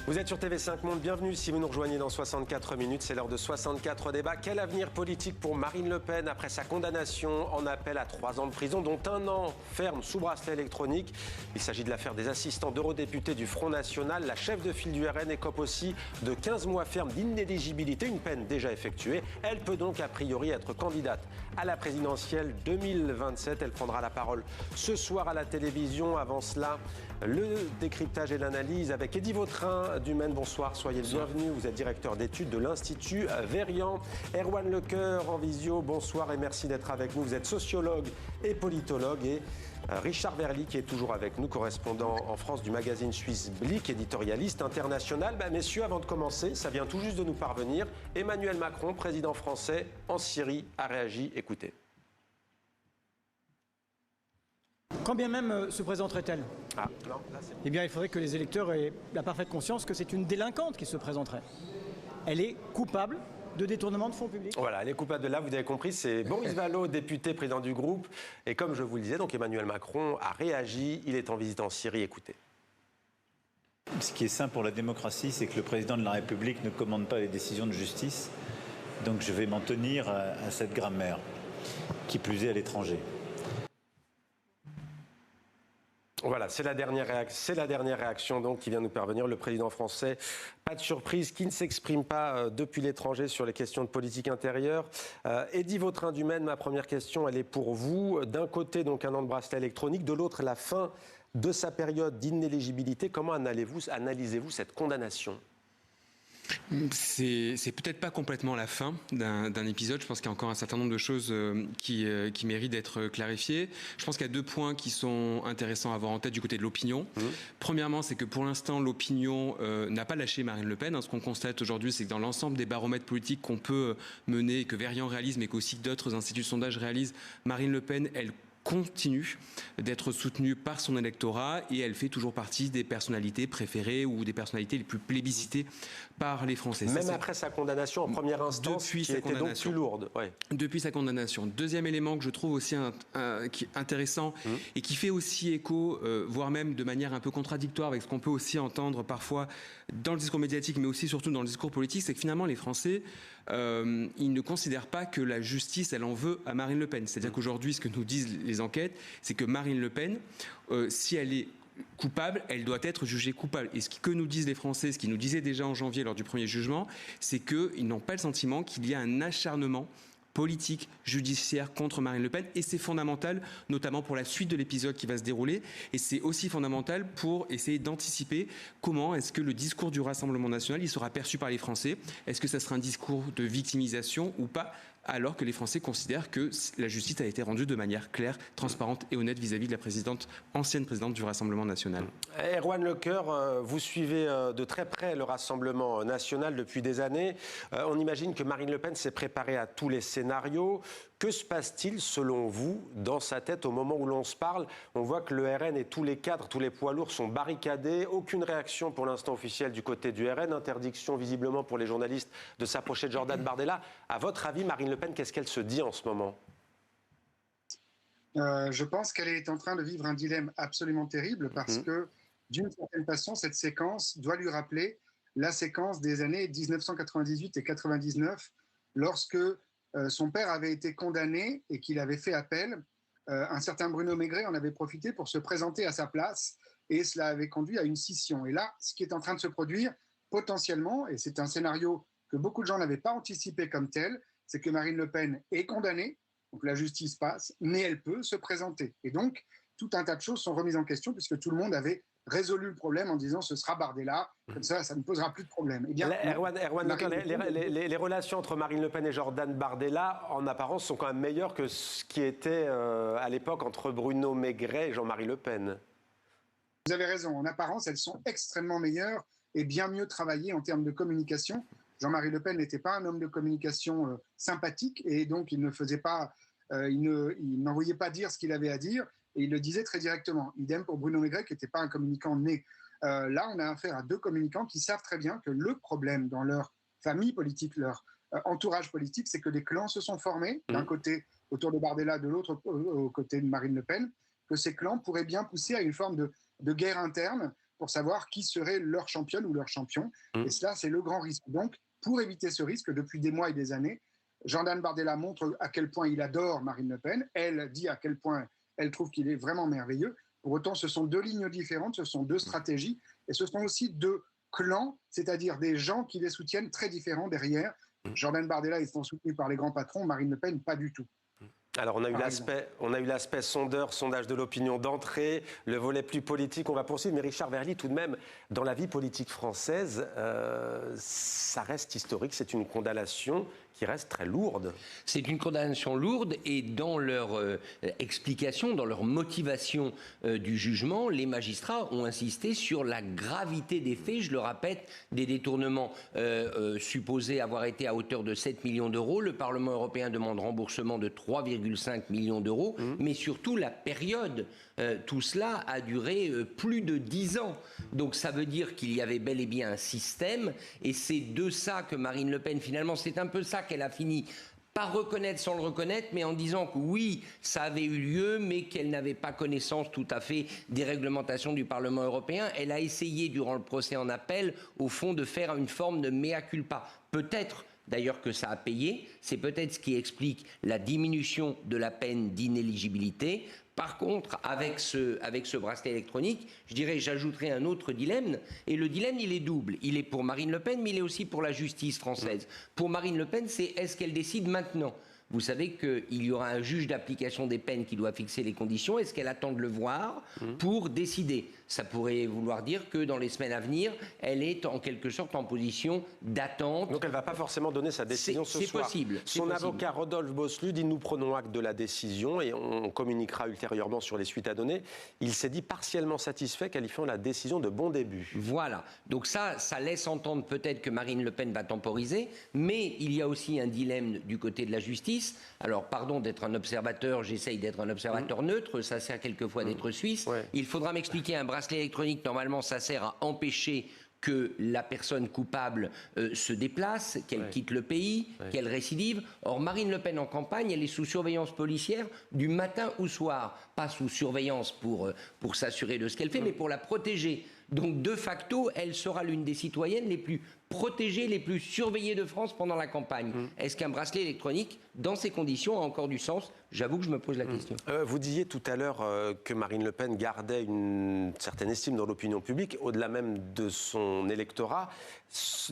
Vous êtes sur TV5 Monde, bienvenue si vous nous rejoignez dans 64 minutes, c'est l'heure de 64 débats. Quel avenir politique pour Marine Le Pen après sa condamnation en appel à 3 ans de prison, dont 1 an ferme sous bracelet électronique. Il s'agit de l'affaire des assistants d'eurodéputés du Front National. La chef de file du RN écope aussi de 15 mois ferme d'inéligibilité, une peine déjà effectuée. Elle peut donc a priori être candidate à la présidentielle 2027. Elle prendra la parole ce soir à la télévision. Avant cela, le décryptage et l'analyse avec Eddy Vautrin du Maine. Bonsoir, soyez le bienvenu. Vous êtes directeur d'études de l'Institut Verian. Erwan Lecoeur en visio, bonsoir et merci d'être avec nous. Vous êtes sociologue et politologue. Et Richard Verly qui est toujours avec nous, correspondant en France du magazine suisse Blick, éditorialiste international. Messieurs, avant de commencer, ça vient tout juste de nous parvenir. Emmanuel Macron, président français en Syrie, a réagi. Écoutez. Quand bien même se présenterait-elle, eh bien, il faudrait que les électeurs aient la parfaite conscience que c'est une délinquante qui se présenterait. Elle est coupable de détournement de fonds publics. Voilà, elle est coupable de là, vous avez compris, c'est Boris Vallaud, député, président du groupe. Et comme je vous le disais, donc Emmanuel Macron a réagi, il est en visite en Syrie, écoutez. Ce qui est sain pour la démocratie, c'est que le président de la République ne commande pas les décisions de justice. Donc je vais m'en tenir à cette grammaire, qui plus est à l'étranger. Voilà, c'est la dernière réaction donc qui vient nous parvenir. Le président français, pas de surprise, qui ne s'exprime pas depuis l'étranger sur les questions de politique intérieure. Eddy Vautrin du Maine, ma première question, elle est pour vous. D'un côté, donc 1 an de bracelet électronique, de l'autre, la fin de sa période d'inéligibilité. Comment analysez-vous cette condamnation ? C'est peut-être pas complètement la fin d'un épisode. Je pense qu'il y a encore un certain nombre de choses qui méritent d'être clarifiées. Je pense qu'il y a 2 points qui sont intéressants à avoir en tête du côté de l'opinion. Premièrement, c'est que pour l'instant, l'opinion n'a pas lâché Marine Le Pen. Ce qu'on constate aujourd'hui, c'est que dans l'ensemble des baromètres politiques qu'on peut mener, que Verian réalise, mais qu'aussi d'autres instituts de sondage réalisent, Marine Le Pen, elle continue d'être soutenue par son électorat et elle fait toujours partie des personnalités préférées ou des personnalités les plus plébiscitées par les Français. Même après sa condamnation en première instance, qui était donc plus lourde. Ouais. Depuis sa condamnation. Deuxième élément que je trouve aussi intéressant et qui fait aussi écho, voire même de manière un peu contradictoire avec ce qu'on peut aussi entendre parfois dans le discours médiatique, mais aussi surtout dans le discours politique, c'est que finalement les Français, ils ne considèrent pas que la justice, elle en veut à Marine Le Pen. C'est-à-dire qu'aujourd'hui, ce que nous disent les enquêtes, c'est que Marine Le Pen, si elle est coupable, elle doit être jugée coupable. Et ce que nous disent les Français, ce qu'ils nous disaient déjà en janvier lors du premier jugement, c'est qu'ils n'ont pas le sentiment qu'il y a un acharnement politique, judiciaire contre Marine Le Pen, et c'est fondamental, notamment pour la suite de l'épisode qui va se dérouler, et c'est aussi fondamental pour essayer d'anticiper comment est-ce que le discours du Rassemblement national il sera perçu par les Français. Est-ce que ça sera un discours de victimisation ou pas, alors que les Français considèrent que la justice a été rendue de manière claire, transparente et honnête vis-à-vis de la ancienne présidente du Rassemblement national. Erwan Lecoeur, vous suivez de très près le Rassemblement national depuis des années. On imagine que Marine Le Pen s'est préparée à tous les scénarios. Que se passe-t-il, selon vous, dans sa tête au moment où l'on se parle ? On voit que le RN et tous les cadres, tous les poids lourds sont barricadés. Aucune réaction pour l'instant officielle du côté du RN. Interdiction visiblement pour les journalistes de s'approcher de Jordan Bardella. À votre avis, Marine Le Pen, qu'est-ce qu'elle se dit en ce moment ? Je pense qu'elle est en train de vivre un dilemme absolument terrible parce que, d'une certaine façon, cette séquence doit lui rappeler la séquence des années 1998 et 99, lorsque son père avait été condamné et qu'il avait fait appel. Un certain Bruno Maigret en avait profité pour se présenter à sa place et cela avait conduit à une scission. Et là, ce qui est en train de se produire, potentiellement, et c'est un scénario que beaucoup de gens n'avaient pas anticipé comme tel, c'est que Marine Le Pen est condamnée, donc la justice passe, mais elle peut se présenter. Et donc, tout un tas de choses sont remises en question puisque tout le monde avait résolu le problème en disant ce sera Bardella, comme ça ne posera plus de problème. Eh bien, Erwan Lecoeur, les relations entre Marine Le Pen et Jordan Bardella, en apparence, sont quand même meilleures que ce qui était à l'époque entre Bruno Maigret et Jean-Marie Le Pen. Vous avez raison, en apparence, elles sont extrêmement meilleures et bien mieux travaillées en termes de communication. Jean-Marie Le Pen n'était pas un homme de communication sympathique et donc il ne faisait pas, il n'envoyait pas dire ce qu'il avait à dire et il le disait très directement. Idem pour Bruno Maigret qui n'était pas un communicant né. Là, on a affaire à 2 communicants qui savent très bien que le problème dans leur famille politique, leur entourage politique, c'est que des clans se sont formés d'un côté autour de Bardella, de l'autre côté de Marine Le Pen, que ces clans pourraient bien pousser à une forme de guerre interne pour savoir qui serait leur championne ou leur champion. Et cela, c'est le grand risque. Donc, pour éviter ce risque, depuis des mois et des années, Jordan Bardella montre à quel point il adore Marine Le Pen. Elle dit à quel point elle trouve qu'il est vraiment merveilleux. Pour autant, ce sont deux lignes différentes, ce sont deux stratégies, et ce sont aussi deux clans, c'est-à-dire des gens qui les soutiennent très différents derrière. Jordan Bardella étant soutenu par les grands patrons, Marine Le Pen, pas du tout. Alors on a eu l'aspect sondeur, sondage de l'opinion d'entrée, le volet plus politique, on va poursuivre. Mais Richard Verly, tout de même, dans la vie politique française, ça reste historique, c'est une condamnation qui reste très lourde. C'est une condamnation lourde et dans leur explication, dans leur motivation du jugement, les magistrats ont insisté sur la gravité des faits. Je le répète, des détournements supposés avoir été à hauteur de 7 millions d'euros. Le Parlement européen demande remboursement de 3,5 millions d'euros, mais surtout la période. Tout cela a duré plus de 10 ans. Donc ça veut dire qu'il y avait bel et bien un système et c'est de ça que Marine Le Pen, finalement, c'est un peu ça qu'elle a fini par reconnaître sans le reconnaître, mais en disant que oui, ça avait eu lieu, mais qu'elle n'avait pas connaissance tout à fait des réglementations du Parlement européen. Elle a essayé, durant le procès en appel, au fond, de faire une forme de mea culpa. Peut-être d'ailleurs que ça a payé, c'est peut-être ce qui explique la diminution de la peine d'inéligibilité. Par contre, avec ce bracelet électronique, je dirais, j'ajouterai un autre dilemme. Et le dilemme, il est double. Il est pour Marine Le Pen, mais il est aussi pour la justice française. Pour Marine Le Pen, c'est est-ce qu'elle décide maintenant ? Vous savez qu'il y aura un juge d'application des peines qui doit fixer les conditions. Est-ce qu'elle attend de le voir pour décider ? Ça pourrait vouloir dire que dans les semaines à venir, elle est en quelque sorte en position d'attente. Donc elle ne va pas forcément donner sa décision ce soir. C'est possible. Son avocat Rodolphe Bosselut dit « Nous prenons acte de la décision et on communiquera ultérieurement sur les suites à donner ». Il s'est dit partiellement satisfait, qualifiant la décision de bon début. Voilà. Donc ça laisse entendre peut-être que Marine Le Pen va temporiser, mais il y a aussi un dilemme du côté de la justice. Alors, pardon d'être un observateur, j'essaye d'être un observateur neutre, ça sert quelquefois d'être suisse. Ouais. Il faudra m'expliquer, un bracelet électronique, normalement, ça sert à empêcher que la personne coupable se déplace, qu'elle quitte le pays, qu'elle récidive. Or, Marine Le Pen en campagne, elle est sous surveillance policière du matin au soir. Pas sous surveillance pour s'assurer de ce qu'elle fait, mais pour la protéger. Donc, de facto, elle sera l'une des citoyennes les plus protégées, les plus surveillées de France pendant la campagne. Est-ce qu'un bracelet électronique, dans ces conditions, a encore du sens ? J'avoue que je me pose la question. Vous disiez tout à l'heure que Marine Le Pen gardait une certaine estime dans l'opinion publique, au-delà même de son électorat.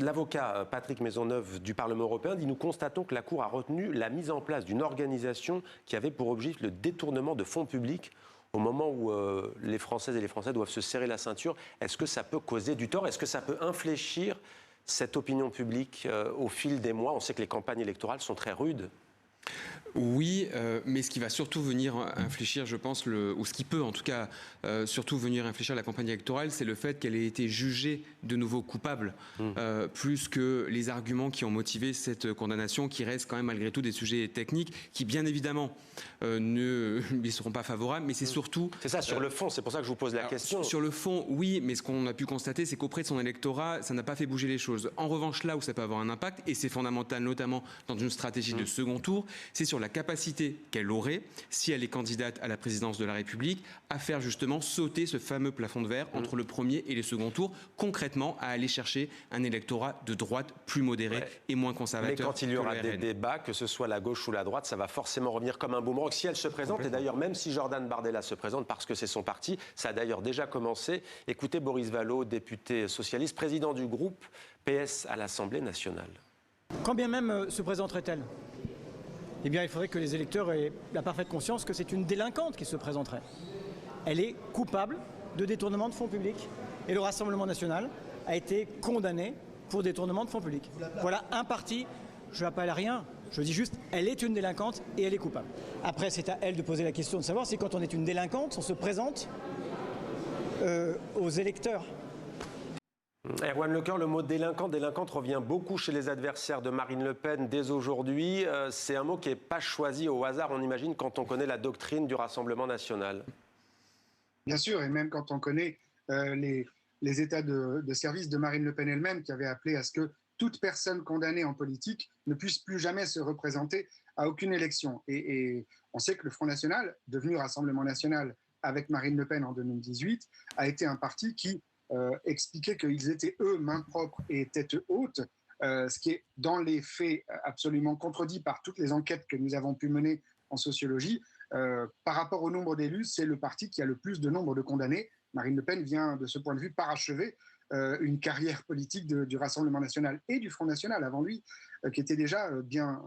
L'avocat Patrick Maisonneuve du Parlement européen dit « Nous constatons que la Cour a retenu la mise en place d'une organisation qui avait pour objectif le détournement de fonds publics ». Au moment où les Françaises et les Français doivent se serrer la ceinture, est-ce que ça peut causer du tort ? Est-ce que ça peut infléchir cette opinion publique au fil des mois ? On sait que les campagnes électorales sont très rudes. Oui, mais ce qui va surtout venir infléchir, je pense, ou ce qui peut en tout cas surtout venir infléchir la campagne électorale, c'est le fait qu'elle ait été jugée de nouveau coupable, plus que les arguments qui ont motivé cette condamnation, qui restent quand même malgré tout des sujets techniques, qui bien évidemment ne lui seront pas favorables, mais c'est surtout... C'est ça, sur le fond, c'est pour ça que je vous pose la question. Sur le fond, oui, mais ce qu'on a pu constater, c'est qu'auprès de son électorat, ça n'a pas fait bouger les choses. En revanche, là où ça peut avoir un impact, et c'est fondamental notamment dans une stratégie de second tour, c'est sur la capacité qu'elle aurait, si elle est candidate à la présidence de la République, à faire justement sauter ce fameux plafond de verre entre le premier et le second tour, concrètement à aller chercher un électorat de droite plus modéré et moins conservateur. Mais quand il y aura des débats, que ce soit la gauche ou la droite, ça va forcément revenir comme un boomerang si elle se présente. Et d'ailleurs, même si Jordan Bardella se présente, parce que c'est son parti, ça a d'ailleurs déjà commencé. Écoutez Boris Vallaud, député socialiste, président du groupe PS à l'Assemblée nationale. Quand bien même se présenterait-elle, eh bien, il faudrait que les électeurs aient la parfaite conscience que c'est une délinquante qui se présenterait. Elle est coupable de détournement de fonds publics. Et le Rassemblement national a été condamné pour détournement de fonds publics. Voilà un parti, je n'appelle à rien, je dis juste, elle est une délinquante et elle est coupable. Après, c'est à elle de poser la question de savoir si quand on est une délinquante, on se présente aux électeurs. Erwan Lecoeur, le mot délinquante revient beaucoup chez les adversaires de Marine Le Pen dès aujourd'hui. C'est un mot qui n'est pas choisi au hasard, on imagine, quand on connaît la doctrine du Rassemblement national. Bien sûr, et même quand on connaît les états de service de Marine Le Pen elle-même, qui avait appelé à ce que toute personne condamnée en politique ne puisse plus jamais se représenter à aucune élection. Et on sait que le Front National, devenu Rassemblement National avec Marine Le Pen en 2018, a été un parti qui expliquait qu'ils étaient, eux, main propre et tête haute, ce qui est, dans les faits, absolument contredit par toutes les enquêtes que nous avons pu mener en sociologie. Par rapport au nombre d'élus, c'est le parti qui a le plus de nombre de condamnés. Marine Le Pen vient, de ce point de vue, parachever une carrière politique du Rassemblement National et du Front National avant lui, qui était déjà bien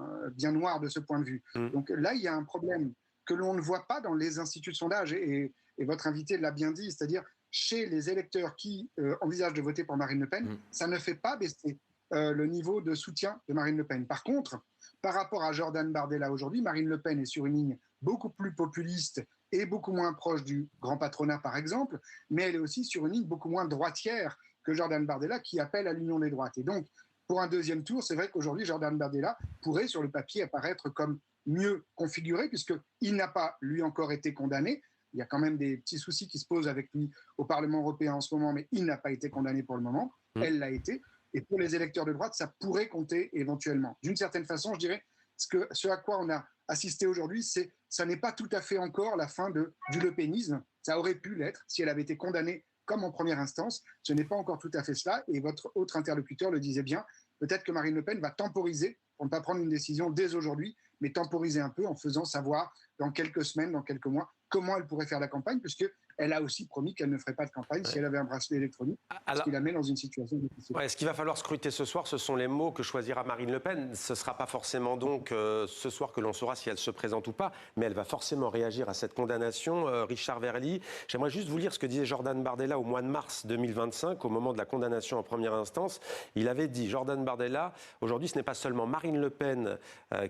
noir de ce point de vue. Donc là, il y a un problème que l'on ne voit pas dans les instituts de sondage, et votre invité l'a bien dit, c'est-à-dire chez les électeurs qui envisagent de voter pour Marine Le Pen, ça ne fait pas baisser le niveau de soutien de Marine Le Pen. Par contre, par rapport à Jordan Bardella aujourd'hui, Marine Le Pen est sur une ligne beaucoup plus populiste et beaucoup moins proche du grand patronat, par exemple, mais elle est aussi sur une ligne beaucoup moins droitière que Jordan Bardella, qui appelle à l'union des droites. Et donc, pour un deuxième tour, c'est vrai qu'aujourd'hui, Jordan Bardella pourrait, sur le papier, apparaître comme mieux configuré, puisqu'il n'a pas, lui, encore été condamné. Il y a quand même des petits soucis qui se posent avec lui au Parlement européen en ce moment, mais il n'a pas été condamné pour le moment. Elle l'a été. Et pour les électeurs de droite, ça pourrait compter éventuellement. D'une certaine façon, je dirais, ce à quoi on a assisté aujourd'hui, ça n'est pas tout à fait encore la fin du lepénisme. Ça aurait pu l'être si elle avait été condamnée comme en première instance. Ce n'est pas encore tout à fait cela. Et votre autre interlocuteur le disait bien. Peut-être que Marine Le Pen va temporiser pour ne pas prendre une décision dès aujourd'hui, mais temporiser un peu en faisant savoir dans quelques semaines, dans quelques mois, comment elle pourrait faire la campagne, puisqu'elle a aussi promis qu'elle ne ferait pas de campagne si elle avait un bracelet électronique, ce qui la met dans une situation difficile. Ce qu'il va falloir scruter ce soir, ce sont les mots que choisira Marine Le Pen. Ce ne sera pas forcément donc ce soir que l'on saura si elle se présente ou pas, mais elle va forcément réagir à cette condamnation. Richard Verly, j'aimerais juste vous lire ce que disait Jordan Bardella au mois de mars 2025, au moment de la condamnation en première instance. Il avait dit, Jordan Bardella, aujourd'hui ce n'est pas seulement Marine Le Pen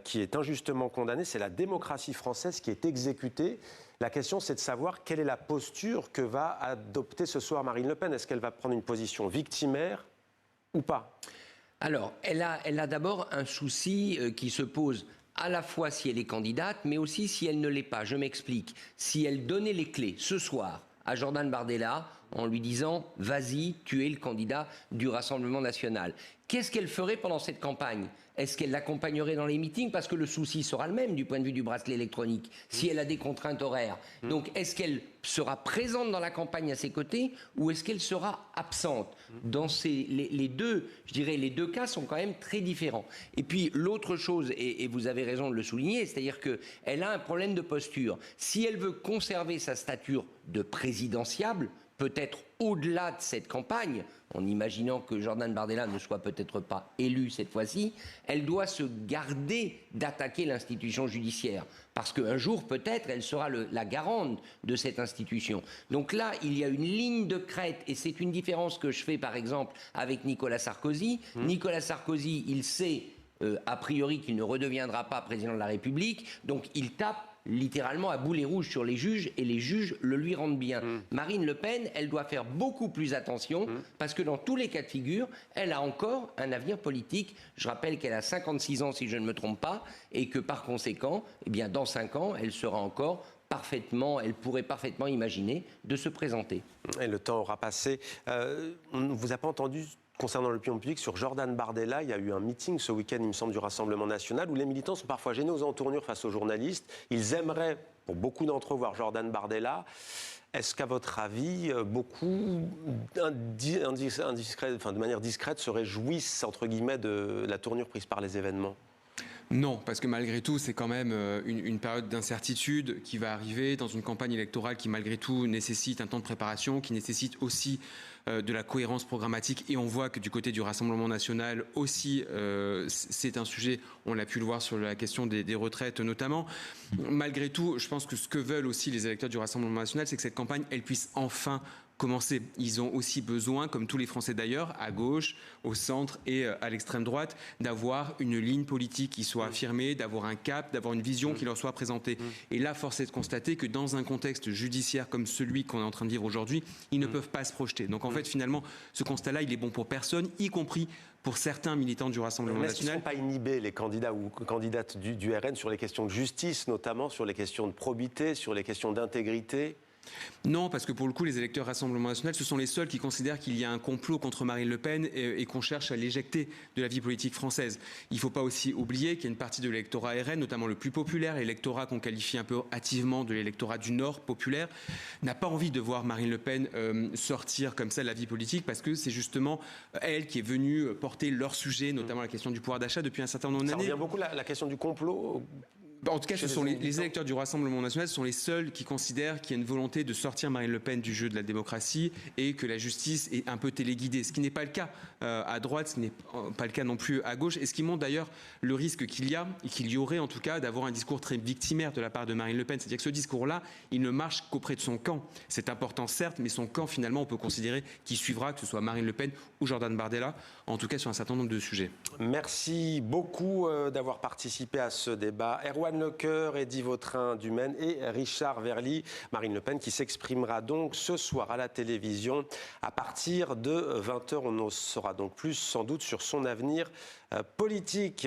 qui est injustement condamnée, c'est la démocratie française qui est exécutée. La question, c'est de savoir quelle est la posture que va adopter ce soir Marine Le Pen. Est-ce qu'elle va prendre une position victimaire ou pas? Alors, elle a d'abord un souci qui se pose à la fois si elle est candidate, mais aussi si elle ne l'est pas. Je m'explique. Si elle donnait les clés ce soir à Jordan Bardella en lui disant « Vas-y, tu es le candidat du Rassemblement national », qu'est-ce qu'elle ferait pendant cette campagne? Est-ce qu'elle l'accompagnerait dans les meetings? Parce que le souci sera le même du point de vue du bracelet électronique, si elle a des contraintes horaires. Donc, est-ce qu'elle sera présente dans la campagne à ses côtés ou est-ce qu'elle sera absente? Dans les deux cas sont quand même très différents. Et puis, l'autre chose, et vous avez raison de le souligner, c'est-à-dire qu'elle a un problème de posture. Si elle veut conserver sa stature de présidentiable, peut-être au-delà de cette campagne, en imaginant que Jordan Bardella ne soit peut-être pas élu cette fois-ci, elle doit se garder d'attaquer l'institution judiciaire. Parce qu'un jour, peut-être, elle sera la garante de cette institution. Donc là, il y a une ligne de crête, et c'est une différence que je fais, par exemple, avec Nicolas Sarkozy. Nicolas Sarkozy, il sait, a priori, qu'il ne redeviendra pas président de la République, donc il tape littéralement à boulet rouge sur les juges et les juges le lui rendent bien. Marine Le Pen, elle doit faire beaucoup plus attention parce que dans tous les cas de figure, elle a encore un avenir politique. Je rappelle qu'elle a 56 ans si je ne me trompe pas et que par conséquent, eh bien, dans 5 ans, elle sera encore elle pourrait parfaitement imaginer de se présenter. Et le temps aura passé. On ne vous a pas entendu concernant l'opinion publique sur Jordan Bardella. Il y a eu un meeting ce week-end, il me semble, du Rassemblement national, où les militants sont parfois gênés aux entournures face aux journalistes. Ils aimeraient, pour beaucoup d'entre eux, voir Jordan Bardella. Est-ce qu'à votre avis, beaucoup, de manière discrète, se réjouissent, entre guillemets, de la tournure prise par les événements ? Non, parce que malgré tout, c'est quand même une période d'incertitude qui va arriver dans une campagne électorale qui, malgré tout, nécessite un temps de préparation, qui nécessite aussi de la cohérence programmatique. Et on voit que du côté du Rassemblement national aussi, c'est un sujet, on l'a pu le voir sur la question des retraites notamment. Malgré tout, je pense que ce que veulent aussi les électeurs du Rassemblement national, c'est que cette campagne, elle puisse enfin commencer. Ils ont aussi besoin, comme tous les Français d'ailleurs, à gauche, au centre et à l'extrême droite, d'avoir une ligne politique qui soit affirmée, d'avoir un cap, d'avoir une vision qui leur soit présentée. Et là, force est de constater que dans un contexte judiciaire comme celui qu'on est en train de vivre aujourd'hui, ils ne peuvent pas se projeter. Donc en fait, finalement, ce constat-là, il est bon pour personne, y compris pour certains militants du Rassemblement national. Est-ce qu'ils ne sont pas inhibés, les candidats ou candidates du RN, sur les questions de justice, notamment sur les questions de probité, sur les questions d'intégrité ? Non, parce que pour le coup, les électeurs Rassemblement National, ce sont les seuls qui considèrent qu'il y a un complot contre Marine Le Pen et qu'on cherche à l'éjecter de la vie politique française. Il ne faut pas aussi oublier qu'il y a une partie de l'électorat RN, notamment le plus populaire, l'électorat qu'on qualifie un peu hâtivement de l'électorat du Nord populaire, n'a pas envie de voir Marine Le Pen sortir comme ça de la vie politique, parce que c'est justement elle qui est venue porter leur sujet, notamment la question du pouvoir d'achat depuis un certain nombre d'années. Ça revient beaucoup la question du complot. En tout cas, ce sont les électeurs du Rassemblement National sont les seuls qui considèrent qu'il y a une volonté de sortir Marine Le Pen du jeu de la démocratie et que la justice est un peu téléguidée, ce qui n'est pas le cas à droite, ce n'est pas le cas non plus à gauche, et ce qui montre d'ailleurs le risque qu'il y a, et qu'il y aurait en tout cas, d'avoir un discours très victimaire de la part de Marine Le Pen. C'est-à-dire que ce discours-là, il ne marche qu'auprès de son camp. C'est important certes, mais son camp finalement, on peut considérer qu'il suivra, que ce soit Marine Le Pen ou Jordan Bardella, en tout cas sur un certain nombre de sujets. Merci beaucoup d'avoir participé à ce débat. Erwan Lecoeur, Eddy Vautrin du Maine et Richard Verly. Marine Le Pen qui s'exprimera donc ce soir à la télévision à partir de 20h. On en saura donc plus sans doute sur son avenir politique.